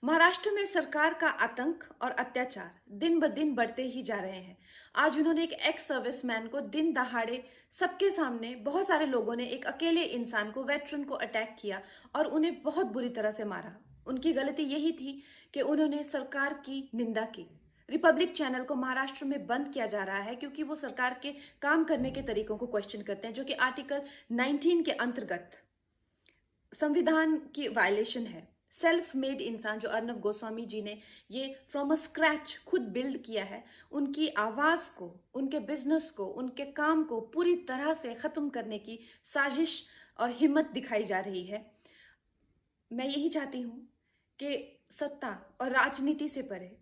महाराष्ट्र में सरकार का आतंक और अत्याचार दिन ब दिन बढ़ते ही जा रहे हैं। आज उन्होंने एक एक्स सर्विसमैन को दिन दहाड़े सबके सामने बहुत सारे लोगों ने एक अकेले इंसान को वेटरन को अटैक किया और उन्हें बहुत बुरी तरह से मारा। उनकी गलती यही थी कि उन्होंने सरकार की निंदा की। रिपब्लिक चैनल को महाराष्ट्र में बंद किया जा रहा है क्योंकि वो सरकार के काम करने के तरीकों को क्वेश्चन करते हैं, जो कि आर्टिकल 19 के अंतर्गत संविधान की वायलेशन है। सेल्फ मेड इंसान जो अर्नब गोस्वामी जी ने ये फ्रॉम अ स्क्रैच खुद बिल्ड किया है, उनकी आवाज को, उनके बिजनेस को, उनके काम को पूरी तरह से खत्म करने की साजिश और हिम्मत दिखाई जा रही है। मैं यही चाहती हूँ कि सत्ता और राजनीति से परे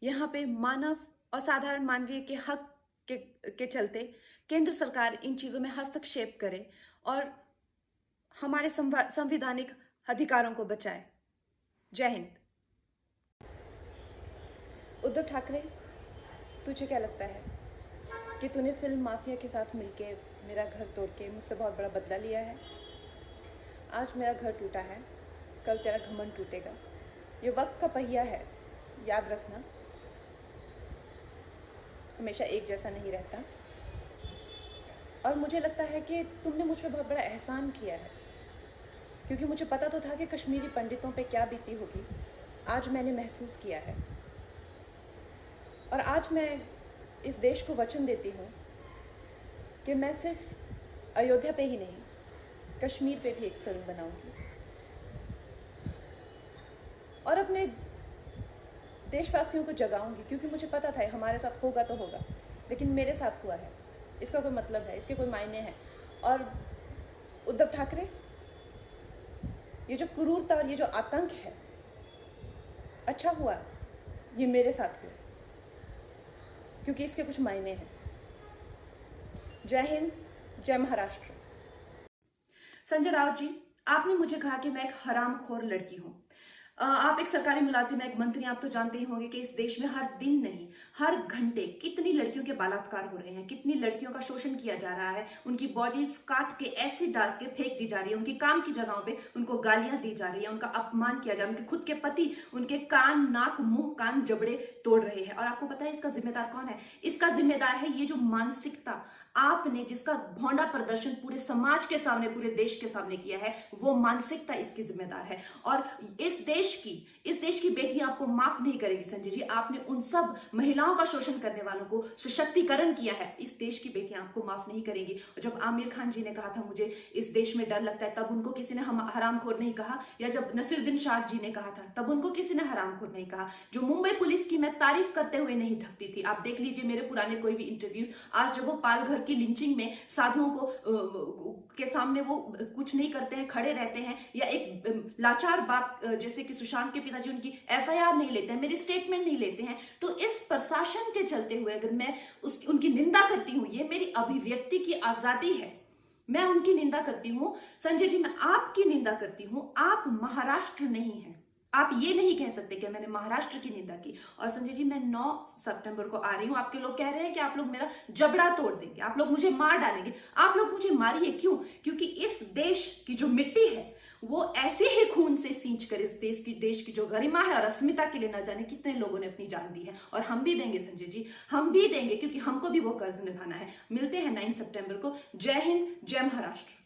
यहाँ पे मानव और साधारण मानवीय के हक के चलते केंद्र सरकार इन चीजों में हस्तक्षेप करे और हमारे संवैधानिक अधिकारों को बचाए। जय हिंद। उद्धव ठाकरे, तुझे क्या लगता है कि तूने फिल्म माफिया के साथ मिलके मेरा घर तोड़ के मुझसे बहुत बड़ा बदला लिया है? आज मेरा घर टूटा है, कल तेरा घमंड टूटेगा। ये वक्त का पहिया है, याद रखना, हमेशा एक जैसा नहीं रहता। और मुझे लगता है कि तुमने मुझ पर बहुत बड़ा एहसान किया है, क्योंकि मुझे पता तो था कि कश्मीरी पंडितों पे क्या बीती होगी। आज मैंने महसूस किया है और आज मैं इस देश को वचन देती हूँ कि मैं सिर्फ अयोध्या पे ही नहीं, कश्मीर पे भी एक फिल्म बनाऊंगी और अपने देशवासियों को जगाऊंगी, क्योंकि मुझे पता था हमारे साथ होगा तो होगा, लेकिन मेरे साथ हुआ है, इसका कोई मतलब है, इसके कोई मायने हैं। और उद्धव ठाकरे, ये जो क्रूरता और ये जो आतंक है, अच्छा हुआ ये मेरे साथ हुआ, क्योंकि इसके कुछ मायने हैं। जय हिंद, जय महाराष्ट्र। संजय राउत जी, आपने मुझे कहा कि मैं एक हरामखोर लड़की हूं। आप एक सरकारी मुलाजिम, एक मंत्री, आप तो जानते ही होंगे कि इस देश में हर दिन नहीं, हर घंटे कितनी लड़कियों के बलात्कार हो रहे हैं, कितनी लड़कियों का शोषण किया जा रहा है, उनकी बॉडीज काट के एसिड डाल के फेंक दी जा रही है, उनकी काम की जगहों पे उनको गालियां दी जा रही है, उनका अपमान किया जा रहा है, उनके खुद के पति उनके कान, नाक, मुंह, कान, जबड़े तोड़ रहे हैं। और आपको पता है इसका जिम्मेदार कौन है? इसका जिम्मेदार है ये जो मानसिकता आपने, जिसका भौंडा प्रदर्शन पूरे समाज के सामने, पूरे देश के सामने किया है, वो मानसिकता इसकी जिम्मेदार है। और इस देश की बेटियां आपको माफ नहीं करेगी संजय जी। आपने उन सब महिलाओं का शोषण करने वालों को सशक्तिकरण किया है, इस देश की बेटियां आपको माफ नहीं करेंगी। और जब आमिर खान जी ने कहा था मुझे इस देश में डर लगता है, तब उनको किसी ने हरामखोर नहीं कहा, या जब नसीरुद्दीन शाह जी ने कहा था तब उनको किसी ने हरामखोर नहीं कहा। जो मुंबई पुलिस की मैं तारीफ करते हुए नहीं थकती थी, आप देख लीजिए मेरे पुराने कोई भी इंटरव्यूज, आज जब वो पालघर की लिंचिंग में साधुओं को के सामने वो कुछ नहीं करते हैं, खड़े रहते हैं, या एक लाचार बाप जैसे कि सुशांत के पिताजी उनकी एफआईआर नहीं लेते हैं, मेरी स्टेटमेंट नहीं लेते हैं, तो इस प्रशासन के चलते हुए अगर मैं उनकी निंदा करती हूं, ये मेरी अभिव्यक्ति की आजादी है, मैं उनकी निंदा करती हूं। संजय जी, मैं आपकी निंदा करती हूं, आप महाराष्ट्र नहीं हैं। आप ये नहीं कह सकते कि मैंने महाराष्ट्र की निंदा की। और संजय जी, मैं 9 सितंबर को आ रही हूं। आपके लोग कह रहे हैं कि आप लोग मेरा जबड़ा तोड़ देंगे, आप लोग मुझे मार डालेंगे। आप लोग मुझे मारिए, क्यों? क्योंकि इस देश की जो मिट्टी है वो ऐसे ही खून से सींच कर इस देश की जो गरिमा है और अस्मिता के लिए न जाने कितने लोगों ने अपनी जान दी है। और हम भी देंगे संजय जी, हम भी देंगे, क्योंकि हमको भी वो कर्ज निभाना है। मिलते हैं 9 सितंबर को। जय हिंद, जय महाराष्ट्र।